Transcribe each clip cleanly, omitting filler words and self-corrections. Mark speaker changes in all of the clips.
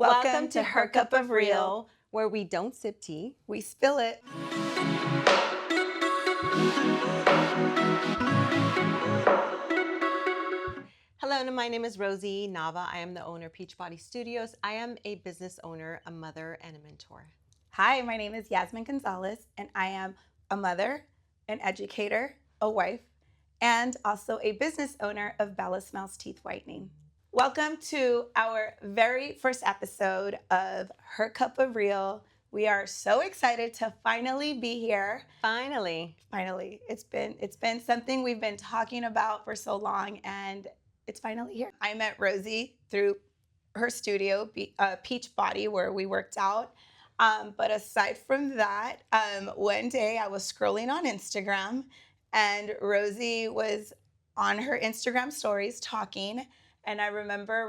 Speaker 1: Welcome to Her Cup of Real, where we don't sip tea,
Speaker 2: we spill it.
Speaker 1: Hello, my name is Rosey Nava. I am the owner of Peachbody Studios. I am a business owner, a mother, and a mentor.
Speaker 2: Hi, my name is Yasmin Gonzalez, and I am a mother, an educator, a wife, and also a business owner of Bella Smells Teeth Whitening. Welcome to our very first episode of Her Cup of Real. We are so excited to finally be here.
Speaker 1: Finally.
Speaker 2: It's been something we've been talking about for so long, and it's finally here. I met Rosey through her studio, Peachbody, where we worked out. But aside from that, one day I was scrolling on Instagram, and Rosey was on her Instagram stories talking. And I remember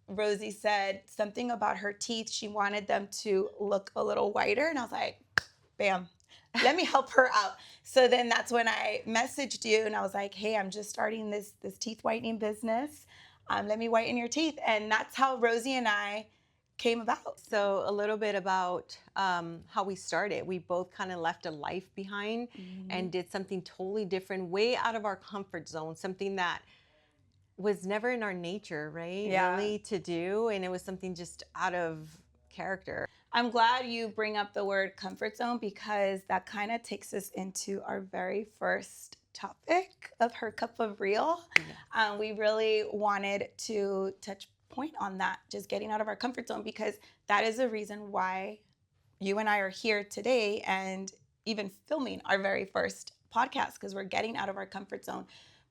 Speaker 2: Rosey said something about her teeth. She wanted them to look a little whiter. And I was like, bam, let me help her out. So then that's when I messaged you and I was like, hey, I'm just starting this teeth whitening business. Let me whiten your teeth. And that's how Rosey and I came about.
Speaker 1: So a little bit about how we started. We both kind of left a life behind and did something totally different, way out of our comfort zone, something that was never in our nature, right?
Speaker 2: Yeah.
Speaker 1: Really to do. And it was something just out of character.
Speaker 2: I'm glad you bring up the word comfort zone because that kind of takes us into our very first topic of Her Cup of Real. Yeah. We really wanted to touch point on that, just getting out of our comfort zone, because that is the reason why you and I are here today and even filming our very first podcast, because we're getting out of our comfort zone.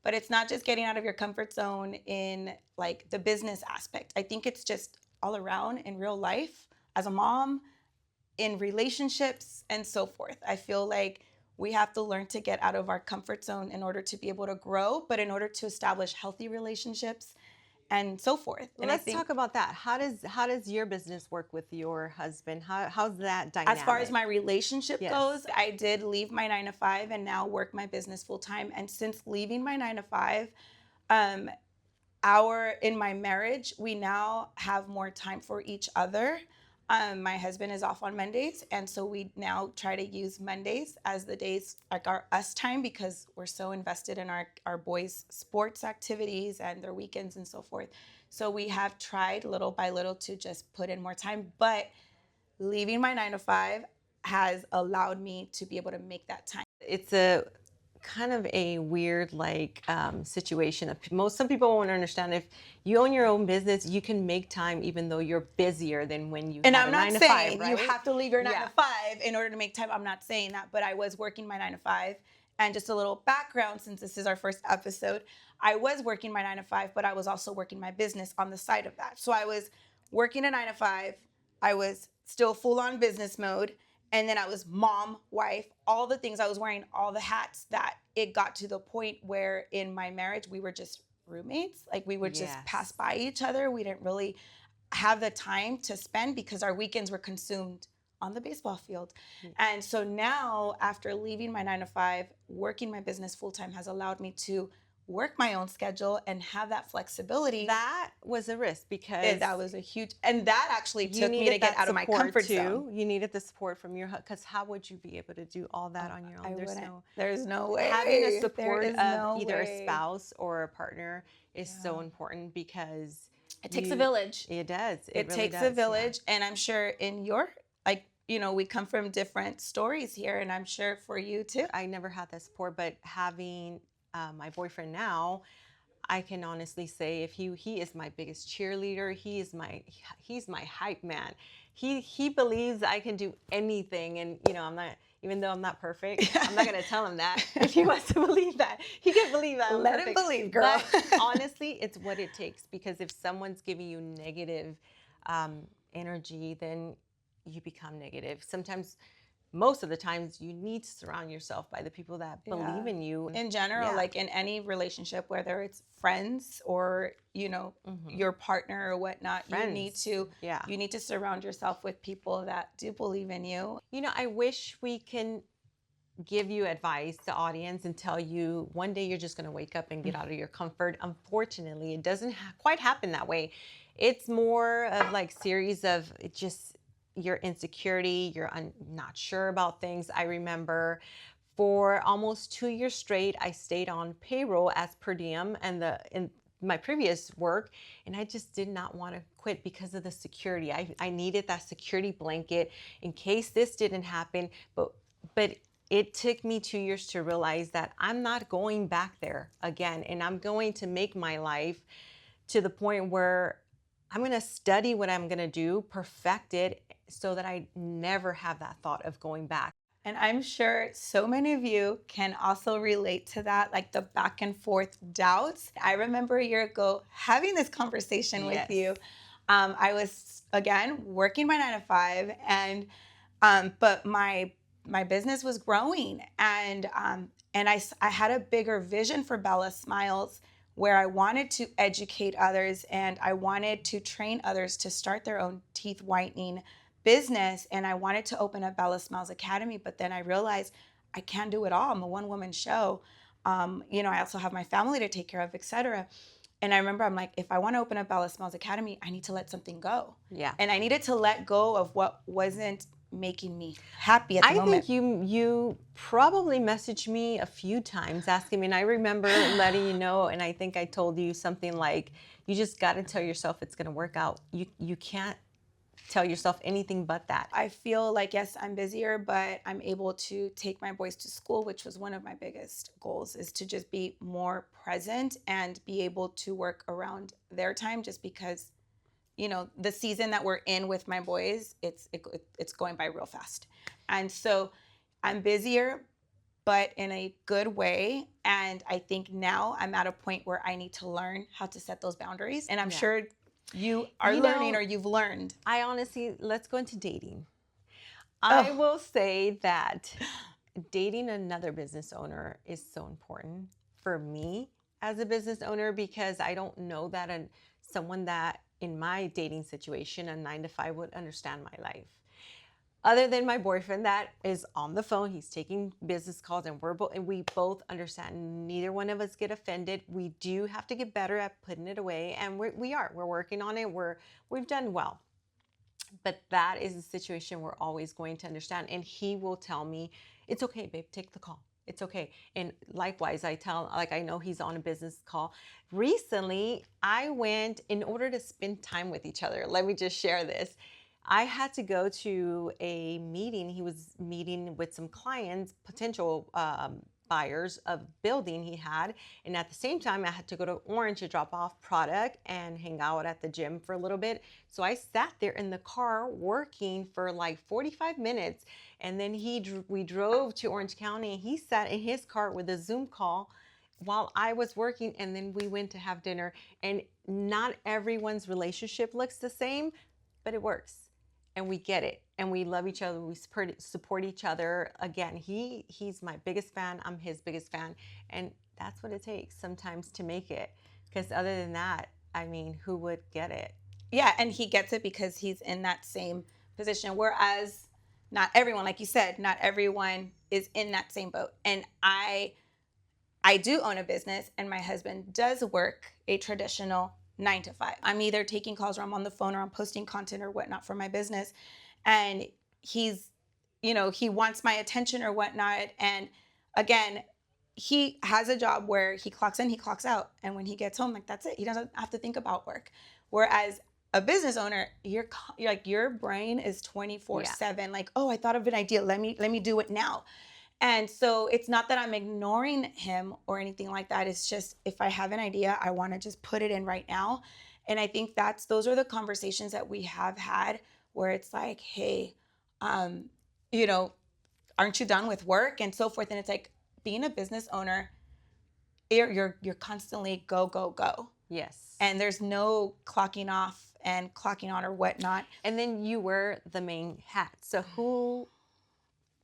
Speaker 2: But it's not just getting out of your comfort zone in like the business aspect. I think it's just all around in real life, as a mom, in relationships, and so forth. I feel like we have to learn to get out of our comfort zone in order to be able to grow, but in order to establish healthy relationships and so forth. And
Speaker 1: let's talk about that. How does your business work with your husband? How's that dynamic?
Speaker 2: As far as my relationship goes, I did leave my 9-to-5 and now work my business full time. And since leaving my 9-to-5, in my marriage, we now have more time for each other. My husband is off on Mondays, and so we now try to use Mondays as the days like our us time, because we're so invested in our boys' sports activities and their weekends and so forth. So we have tried little by little to just put in more time, but leaving my 9-to-5 has allowed me to be able to make that time.
Speaker 1: It's a kind of a weird situation. Some people won't understand, if you own your own business, you can make time even though you're busier than when you
Speaker 2: and
Speaker 1: have
Speaker 2: I'm
Speaker 1: a
Speaker 2: not
Speaker 1: 9
Speaker 2: saying
Speaker 1: to 5, right?
Speaker 2: You have to leave your 9-to-5 in order to make time. I'm not saying that, but I was working my 9-to-5. And just a little background, since this is our first episode, I was working my 9-to-5, but I was also working my business on the side of that. So I was working a 9-to-5. I was still full on business mode. And then I was mom, wife, all the things. I was wearing all the hats, that it got to the point where in my marriage, we were just roommates. Like we would just pass by each other. We didn't really have the time to spend because our weekends were consumed on the baseball field. And so now, after leaving my 9-to-5, working my business full time has allowed me to work my own schedule and have that flexibility.
Speaker 1: That was a risk, because
Speaker 2: that was a huge, and that actually took me to get out of my comfort zone.
Speaker 1: You needed the support from your husband, because how would you be able to do all that on your own?
Speaker 2: There's no way.
Speaker 1: Having a support of either a spouse or a partner is so important, because
Speaker 2: it takes a village.
Speaker 1: It does.
Speaker 2: It really takes a village. And I'm sure in your, we come from different stories here, and I'm sure for you too.
Speaker 1: I never had that support, but having my boyfriend now, I can honestly say, if he is my biggest cheerleader. He's my hype man. He believes I can do anything, and I'm not, even though I'm not perfect, I'm not gonna tell him that. If he wants to believe that, he can believe that.
Speaker 2: Let him believe, girl.
Speaker 1: But honestly, it's what it takes, because if someone's giving you negative energy, then you become negative. Most of the times, you need to surround yourself by the people that believe in you.
Speaker 2: In general, like in any relationship, whether it's friends or, your partner or whatnot, you need to surround yourself with people that do believe in you.
Speaker 1: I wish we can give you advice, the audience, and tell you one day you're just going to wake up and get out of your comfort. Unfortunately, it doesn't quite happen that way. It's more of like series of just your insecurity, not sure about things. I remember for almost 2 years straight, I stayed on payroll as per diem and in my previous work, and I just did not want to quit because of the security. I needed that security blanket in case this didn't happen. But it took me 2 years to realize that I'm not going back there again, and I'm going to make my life to the point where I'm going to study what I'm going to do, perfect it, so that I never have that thought of going back.
Speaker 2: And I'm sure so many of you can also relate to that, like the back and forth doubts. I remember a year ago having this conversation with
Speaker 1: Yes.
Speaker 2: you. I was, again, working my 9 to 5, and but my business was growing, and I had a bigger vision for Bella Smiles, where I wanted to educate others and I wanted to train others to start their own teeth whitening business, and I wanted to open up Bella Smiles Academy. But then I realized I can't do it all. I'm a one-woman show. I also have my family to take care of, etc. And I remember I'm like, if I want to open up Bella Smiles Academy, I need to let something go.
Speaker 1: Yeah.
Speaker 2: And I needed to let go of what wasn't making me happy at the
Speaker 1: I
Speaker 2: moment.
Speaker 1: think you probably messaged me a few times asking me, and I remember letting you know, and I think I told you something like, you just got to tell yourself it's going to work out. You can't tell yourself anything but that.
Speaker 2: I feel like, yes, I'm busier, but I'm able to take my boys to school, which was one of my biggest goals, is to just be more present and be able to work around their time, just because the season that we're in with my boys, it's going by real fast. And so I'm busier, but in a good way. And I think now I'm at a point where I need to learn how to set those boundaries. And I'm sure you are learning, or you've learned.
Speaker 1: I honestly, let's go into dating. I will say that dating another business owner is so important for me as a business owner, because I don't know that someone that in my dating situation, a 9 to 5, would understand my life. Other than my boyfriend that is on the phone, he's taking business calls, and we both understand. Neither one of us get offended. We do have to get better at putting it away, and we're working on it. We've done well. But that is a situation we're always going to understand. And he will tell me, it's okay, babe, take the call. It's okay. And likewise, I know he's on a business call. Recently, I went, in order to spend time with each other, let me just share this. I had to go to a meeting. He was meeting with some clients, potential buyers of building he had. And at the same time, I had to go to Orange to drop off product and hang out at the gym for a little bit. So I sat there in the car working for like 45 minutes. And then we drove to Orange County, and he sat in his car with a Zoom call while I was working. And then we went to have dinner. And not everyone's relationship looks the same, but it works. And we get it, and we love each other. We support each other. Again, he's my biggest fan. I'm his biggest fan, and that's what it takes sometimes to make it. Because other than that, I mean, who would get it?
Speaker 2: Yeah, and he gets it because he's in that same position. Whereas not everyone, like you said, not everyone is in that same boat. And I do own a business, and my husband does work a traditional 9 to 5. I'm either taking calls, or I'm on the phone, or I'm posting content or whatnot for my business. And he wants my attention or whatnot. And again, he has a job where he clocks in, he clocks out. And when he gets home, like, that's it. He doesn't have to think about work. Whereas a business owner, you're like, your brain is 24/7. Like, oh, I thought of an idea. Let me do it now. And so it's not that I'm ignoring him or anything like that. It's just, if I have an idea, I want to just put it in right now. And I think those are the conversations that we have had, where it's like, hey, you know, aren't you done with work and so forth? And it's like, being a business owner, you're constantly go, go, go.
Speaker 1: Yes.
Speaker 2: And there's no clocking off and clocking on or whatnot.
Speaker 1: And then you wear the main hat. So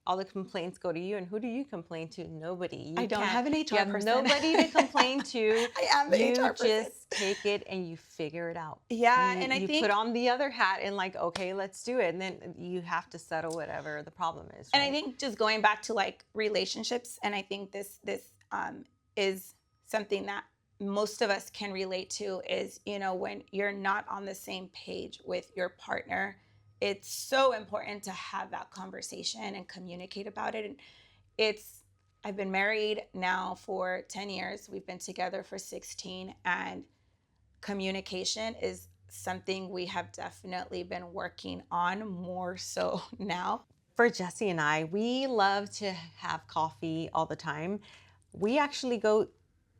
Speaker 1: all the complaints go to you, and who do you complain to? Nobody.
Speaker 2: I don't have an HR
Speaker 1: You have
Speaker 2: person.
Speaker 1: nobody to complain to.
Speaker 2: I am the HR person.
Speaker 1: You just take it and you figure it out.
Speaker 2: Yeah,
Speaker 1: and I think you put on the other hat and like, okay, let's do it. And then you have to settle whatever the problem is.
Speaker 2: Right? And I think just going back to like relationships, and I think this is something that most of us can relate to is, when you're not on the same page with your partner, it's so important to have that conversation and communicate about it. And it's, I've been married now for 10 years. We've been together for 16, and communication is something we have definitely been working on more so now.
Speaker 1: For Jesse and I, we love to have coffee all the time. We actually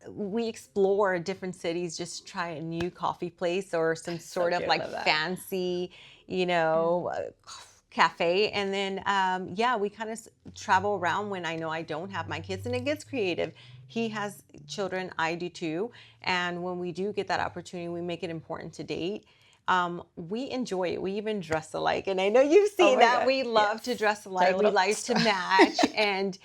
Speaker 1: we explore different cities, just try a new coffee place or some
Speaker 2: So
Speaker 1: sort of
Speaker 2: cute.
Speaker 1: like
Speaker 2: Love that.
Speaker 1: fancy, cafe. And then, yeah, we kind of travel around when I know I don't have my kids, and it gets creative. He has children, I do too. And when we do get that opportunity, we make it important to date. We enjoy it. We even dress alike. And I know you've seen
Speaker 2: my
Speaker 1: that.
Speaker 2: God.
Speaker 1: We love to
Speaker 2: Yes.
Speaker 1: dress
Speaker 2: Our
Speaker 1: alike. We
Speaker 2: little
Speaker 1: like to match. And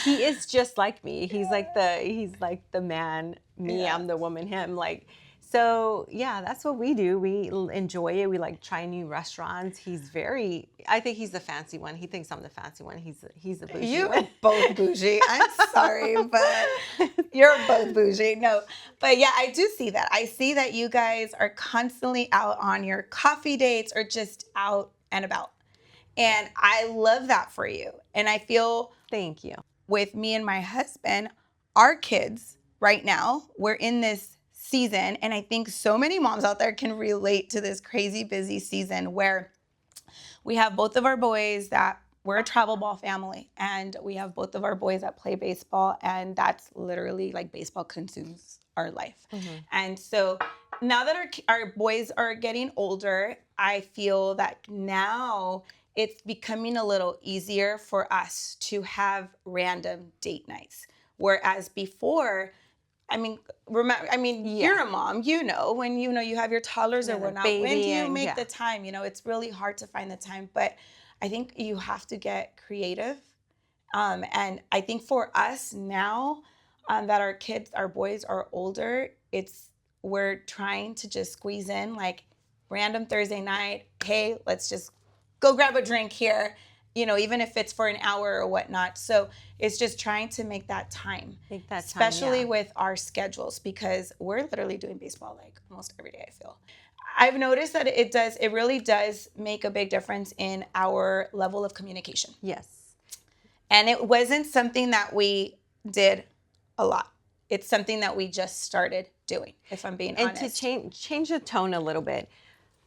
Speaker 1: he is just like me. He's like the man, me,
Speaker 2: Yeah.
Speaker 1: I'm the woman, him. Like, so yeah, that's what we do. We enjoy it. We like try new restaurants. I think he's the fancy one. He thinks I'm the fancy one. He's the bougie
Speaker 2: You
Speaker 1: one.
Speaker 2: are both bougie. I'm sorry, but you're both bougie. No, but yeah, I do see that. I see that you guys are constantly out on your coffee dates or just out and about. And I love that for you. And I feel
Speaker 1: Thank you.
Speaker 2: with me and my husband, our kids right now, we're in this season. And I think so many moms out there can relate to this crazy busy season where we have both of our boys that we're a travel ball family, and we have both of our boys that play baseball, and that's literally like baseball consumes our life.
Speaker 1: Mm-hmm.
Speaker 2: And so now that our boys are getting older, I feel that now it's becoming a little easier for us to have random date nights. Whereas before,
Speaker 1: Yeah.
Speaker 2: you're a mom, when you have your toddlers or
Speaker 1: Yeah, the
Speaker 2: whatnot. When do
Speaker 1: baby
Speaker 2: you
Speaker 1: and
Speaker 2: make
Speaker 1: yeah.
Speaker 2: the time? It's really hard to find the time, but I think you have to get creative. And I think for us now, that our boys are older, we're trying to just squeeze in like random Thursday night. Hey, let's just go grab a drink here. Even if it's for an hour or whatnot. So it's just trying to make that time,
Speaker 1: Make that time,
Speaker 2: especially
Speaker 1: yeah.
Speaker 2: with our schedules, because we're literally doing baseball like almost every day, I feel. I've noticed that it really does make a big difference in our level of communication.
Speaker 1: Yes.
Speaker 2: And it wasn't something that we did a lot. It's something that we just started doing, if I'm being honest.
Speaker 1: And to change the tone a little bit,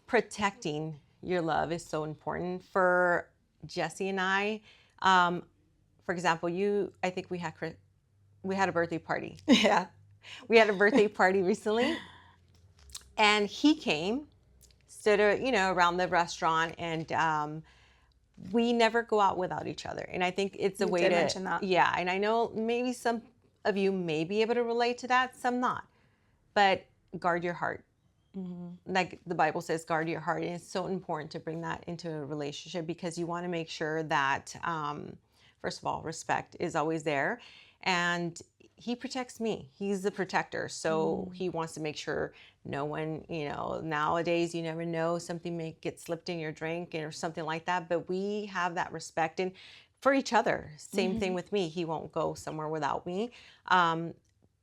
Speaker 1: protecting your love is so important for Jesse and I. For example, I think we had a birthday party.
Speaker 2: Yeah.
Speaker 1: We had a birthday party recently, and he came, stood, around the restaurant, and we never go out without each other. And I think it's a
Speaker 2: You
Speaker 1: way
Speaker 2: did
Speaker 1: to
Speaker 2: mention that.
Speaker 1: Yeah. And I know maybe some of you may be able to relate to that, some not. But guard your heart. Mm-hmm. Like the Bible says, guard your heart. And it's so important to bring that into a relationship, because you want to make sure that, first of all, respect is always there. And he protects me. He's the protector. So he wants to make sure no one, nowadays you never know, something may get slipped in your drink or something like that. But we have that respect and for each other. Same thing with me. He won't go somewhere without me.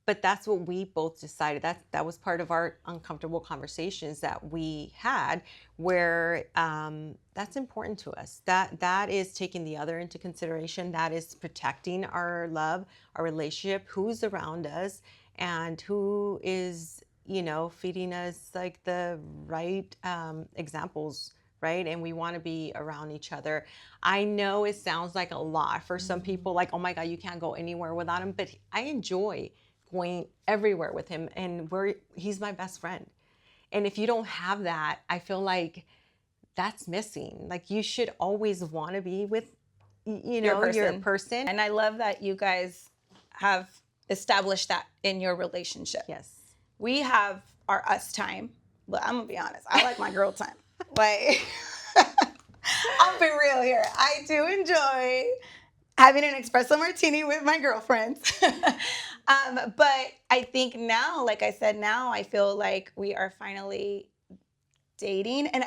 Speaker 1: But that's what we both decided. That was part of our uncomfortable conversations that we had, where that's important to us. That is taking the other into consideration. That is protecting our love, our relationship, who's around us, and who is feeding us like the right examples. Right. And we want to be around each other. I know it sounds like a lot for some people, like, oh my God, you can't go anywhere without him. But I enjoy going everywhere with him, and he's my best friend. And if you don't have that, I feel like that's missing. Like, you should always want to be with your person.
Speaker 2: And I love that you guys have established that in your relationship.
Speaker 1: Yes.
Speaker 2: We have our us time, but I'm gonna be honest, I like my girl time. Like, I'll be real here. I do enjoy having an espresso martini with my girlfriends. But I think now, like I said, now I feel like we are finally dating. And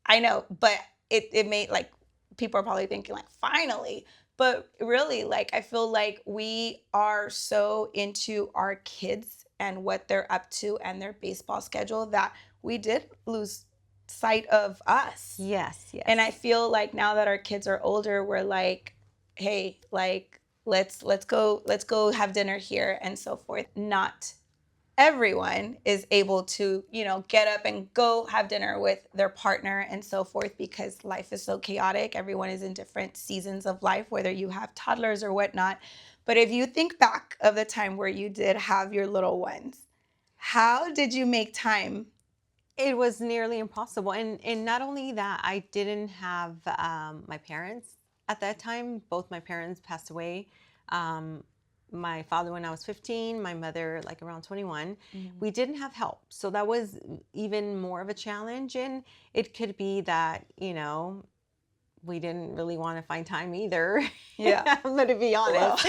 Speaker 2: I know, but it made, like, people are probably thinking like, finally. But really, like, I feel like we are so into our kids and what they're up to and their baseball schedule that we did lose sight of us.
Speaker 1: Yes,
Speaker 2: And I
Speaker 1: yes.
Speaker 2: feel like now that our kids are older, we're like, hey, like, let's go have dinner here and so forth. Not everyone is able to, get up and go have dinner with their partner and so forth, because life is so chaotic. Everyone is in different seasons of life, whether you have toddlers or whatnot. But if you think back of the time where you did have your little ones, how did you make time?
Speaker 1: It was nearly impossible. And not only that, I didn't have my parents at that time. Both my parents passed away. Um, my father when I was 15, my mother like around 21. We didn't have help. So that was even more of a challenge. And it could be that, we didn't really want to find time either.
Speaker 2: Yeah.
Speaker 1: I'm going to be honest.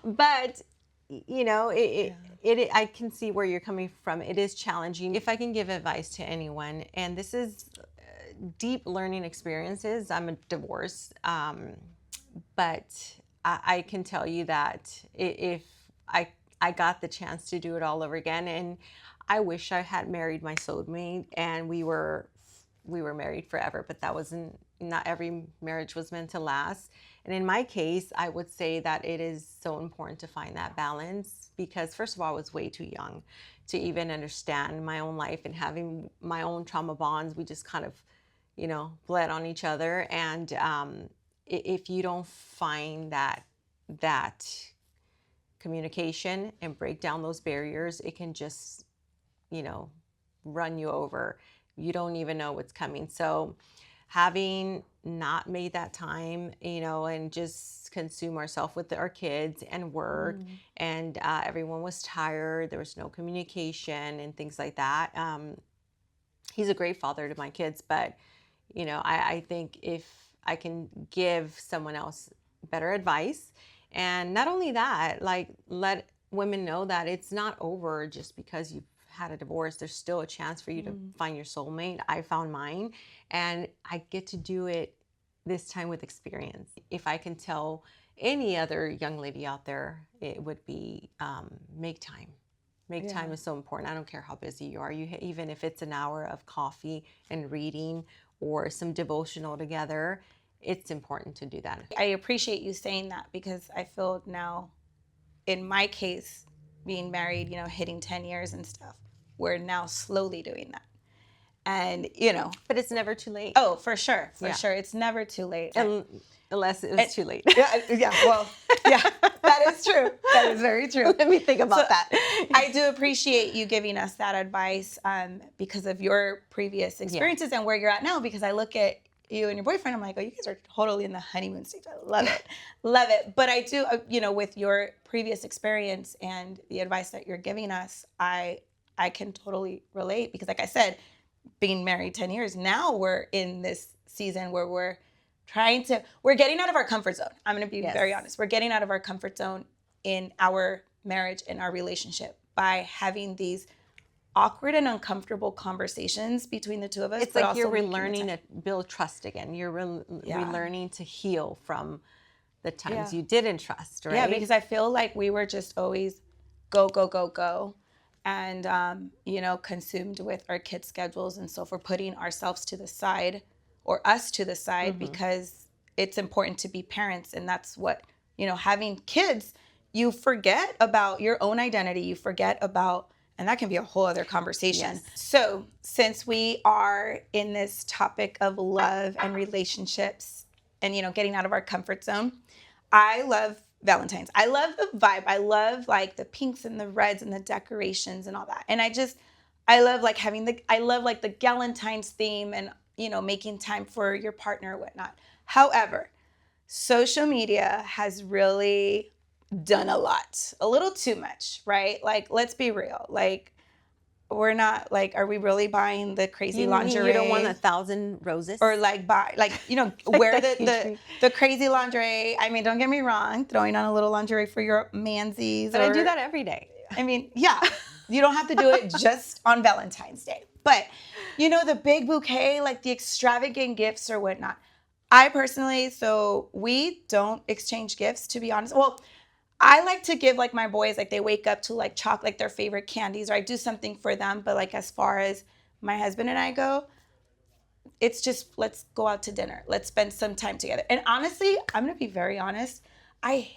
Speaker 1: But I can see where you're coming from. It is challenging. If I can give advice to anyone, and this is deep learning experiences, I'm a divorce, but I can tell you that if I got the chance to do it all over again, and I wish I had married my soulmate and we were married forever, but that wasn't, not every marriage was meant to last. And in my case, I would say that it is so important to find that balance, because first of all, I was way too young to even understand my own life, and having my own trauma bonds, we just kind of, bled on each other. And if you don't find that communication and break down those barriers, it can just, run you over. You don't even know what's coming. So having not made that time, and just consume ourselves with our kids and work, and everyone was tired. There was no communication and things like that. He's a great father to my kids, but, I think if I can give someone else better advice, and not only that, like, let women know that it's not over just because you've had a divorce. There's still a chance for you to find your soulmate. I found mine, and I get to do it this time with experience. If I can tell any other young lady out there, it would be make time. Make time is so important. I don't care how busy you are. Even if it's an hour of coffee and reading or some devotional together, it's important to do that.
Speaker 2: I appreciate you saying that, because I feel now, in my case, being married, hitting 10 years and stuff, we're now slowly doing that. And,
Speaker 1: But it's never too late.
Speaker 2: oh, for sure. Sure. It's never too late.
Speaker 1: Unless it was too late.
Speaker 2: Yeah. Well, yeah, that is true. That is very true.
Speaker 1: Let me think about that.
Speaker 2: I do appreciate you giving us that advice, because of your previous experiences and where you're at now, because I look at you and your boyfriend, I'm like, oh, you guys are totally in the honeymoon stage. I love it. Love it. But I do, with your previous experience and the advice that you're giving us, I can totally relate, because like I said, being married 10 years, now we're in this season where we're getting out of our comfort zone. I'm going to be very honest. We're getting out of our comfort zone in our marriage, in our relationship, by having these awkward and uncomfortable conversations between the two of us.
Speaker 1: It's like you're relearning to build trust again. You're relearning to heal from the times you didn't trust, right?
Speaker 2: Yeah, because I feel like we were just always go, go, go, go. And, consumed with our kids' schedules and so forth, putting ourselves to the side, or us to the side, because it's important to be parents. And that's what, having kids, you forget about your own identity. You forget about, and that can be a whole other conversation. Yes. So since we are in this topic of love and relationships and, getting out of our comfort zone, I love Valentine's. I love the vibe. I love like the pinks and the reds and the decorations and all that. And I love like I love like the Galentine's theme and, making time for your partner or whatnot. However, social media has really done a lot, a little too much, right? Like, let's be real. Like, we're not like, are we really buying the crazy lingerie?
Speaker 1: You don't want 1,000 roses,
Speaker 2: or like buy wear the crazy lingerie. I mean, don't get me wrong, throwing on a little lingerie for your mansies.
Speaker 1: But I do that every day.
Speaker 2: I mean, yeah, you don't have to do it just on Valentine's Day. But the big bouquet, like the extravagant gifts or whatnot. I personally, so we don't exchange gifts, to be honest. Well, I like to give like my boys, like they wake up to like chocolate, like their favorite candies, or I do something for them. But like as far as my husband and I go, it's just let's go out to dinner. Let's spend some time together. And honestly, I'm gonna be very honest. I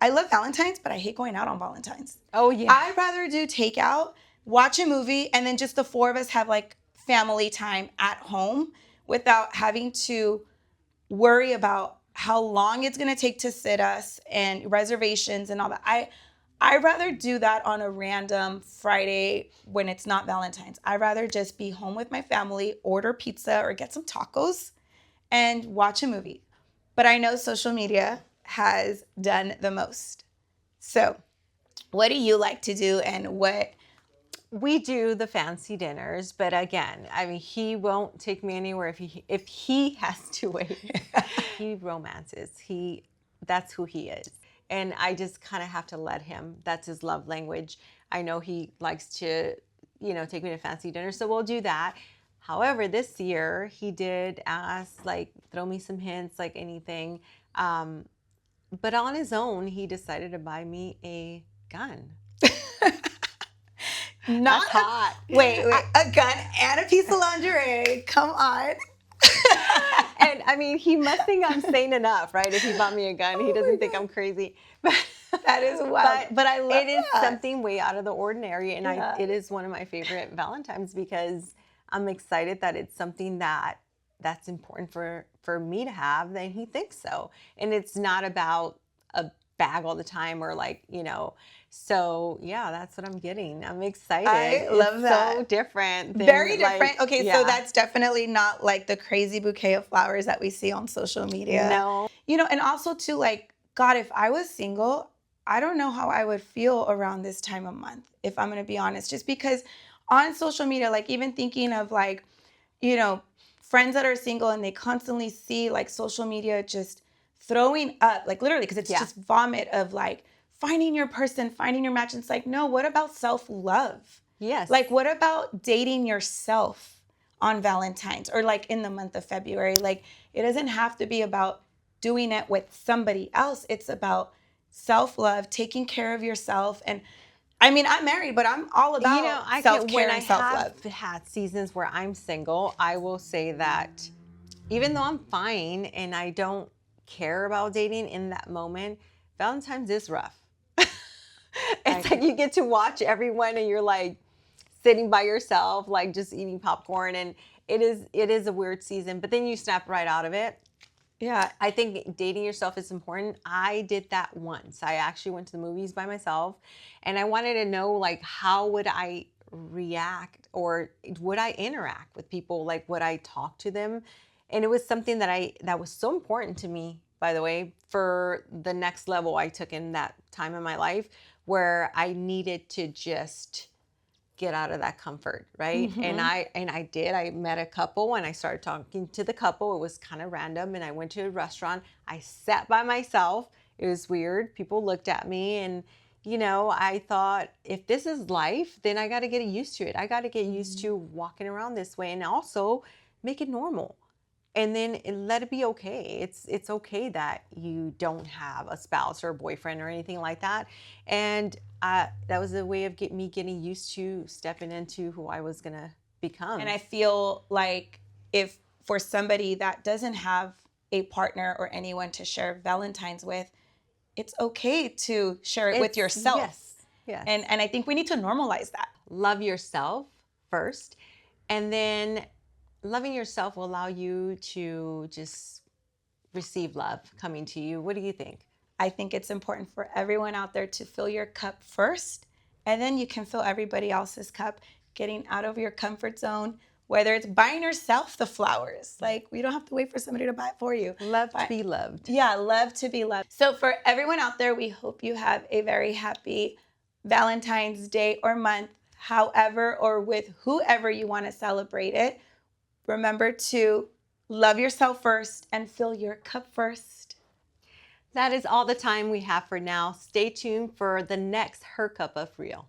Speaker 2: love Valentine's, but I hate going out on Valentine's.
Speaker 1: Oh yeah.
Speaker 2: I'd rather do takeout, watch a movie, and then just the four of us have like family time at home without having to worry about how long it's going to take to sit us and reservations and all that. I'd rather do that on a random Friday when it's not Valentine's. I'd rather just be home with my family, order pizza or get some tacos and watch a movie. But I know social media has done the most. So, what do you like to do and what
Speaker 1: We do the fancy dinners, but again, I mean, he won't take me anywhere if he has to wait. He romances. That's who he is. And I just kind of have to let him. That's his love language. I know he likes to, take me to fancy dinner, so we'll do that. However, this year he did ask, like, throw me some hints, like anything. But on his own, he decided to buy me a gun.
Speaker 2: not
Speaker 1: That's hot.
Speaker 2: wait, a gun and a piece of lingerie. Come on.
Speaker 1: And I mean, he must think I'm sane enough, right? If he bought me a gun, he doesn't think I'm crazy.
Speaker 2: That is wild. But I love
Speaker 1: it is
Speaker 2: that.
Speaker 1: something way out of the ordinary, and
Speaker 2: Yeah.
Speaker 1: it is one of my favorite Valentines because I'm excited that it's something that's important for me to have. Then he thinks so, and it's not about a bag all the time or like So yeah, that's what I'm getting. I'm excited.
Speaker 2: I love
Speaker 1: it's
Speaker 2: that.
Speaker 1: So different.
Speaker 2: Very different. Okay,
Speaker 1: yeah.
Speaker 2: so that's definitely not like the crazy bouquet of flowers that we see on social media.
Speaker 1: No.
Speaker 2: And also too, like, God, if I was single, I don't know how I would feel around this time of month, if I'm gonna be honest. Just because on social media, like even thinking of like, you know, friends that are single and they constantly see like social media just throwing up, like literally, because it's just vomit of like finding your person, finding your match. And it's like, no, what about self-love?
Speaker 1: Yes.
Speaker 2: Like, what about dating yourself on Valentine's or like in the month of February? Like, it doesn't have to be about doing it with somebody else. It's about self-love, taking care of yourself. And I mean, I'm married, but I'm all about self-care and self-love.
Speaker 1: When I have had seasons where I'm single, I will say that even though I'm fine and I don't care about dating in that moment, Valentine's is rough. It's like you get to watch everyone and you're like sitting by yourself, like just eating popcorn, and it is a weird season, but then you snap right out of it.
Speaker 2: Yeah.
Speaker 1: I think dating yourself is important. I did that once. I actually went to the movies by myself and I wanted to know like how would I react or would I interact with people? Like would I talk to them? And it was something that was so important to me, by the way, for the next level I took in that time in my life where I needed to just get out of that comfort, right?
Speaker 2: Mm-hmm.
Speaker 1: And I did. I met a couple and I started talking to the couple. It was kind of random, and I went to a restaurant. I sat by myself. It was weird. People looked at me, and I thought, if this is life, then I got to get used to it. I got to get used to walking around this way and also make it normal. And then let it be okay. It's okay that you don't have a spouse or a boyfriend or anything like that. And that was a way of me getting used to stepping into who I was gonna become.
Speaker 2: And I feel like if for somebody that doesn't have a partner or anyone to share Valentine's with, it's okay to share it with yourself.
Speaker 1: Yes.
Speaker 2: And I think we need to normalize that.
Speaker 1: Love yourself first, and then loving yourself will allow you to just receive love coming to you. What do you think?
Speaker 2: I think it's important for everyone out there to fill your cup first, and then you can fill everybody else's cup, getting out of your comfort zone, whether it's buying yourself the flowers. Like, we don't have to wait for somebody to buy it for you.
Speaker 1: Love to be loved.
Speaker 2: Yeah, love to be loved. So for everyone out there, we hope you have a very happy Valentine's Day or month, however or with whoever you want to celebrate it. Remember to love yourself first and fill your cup first.
Speaker 1: That is all the time we have for now. Stay tuned for the next Her Cup of Real.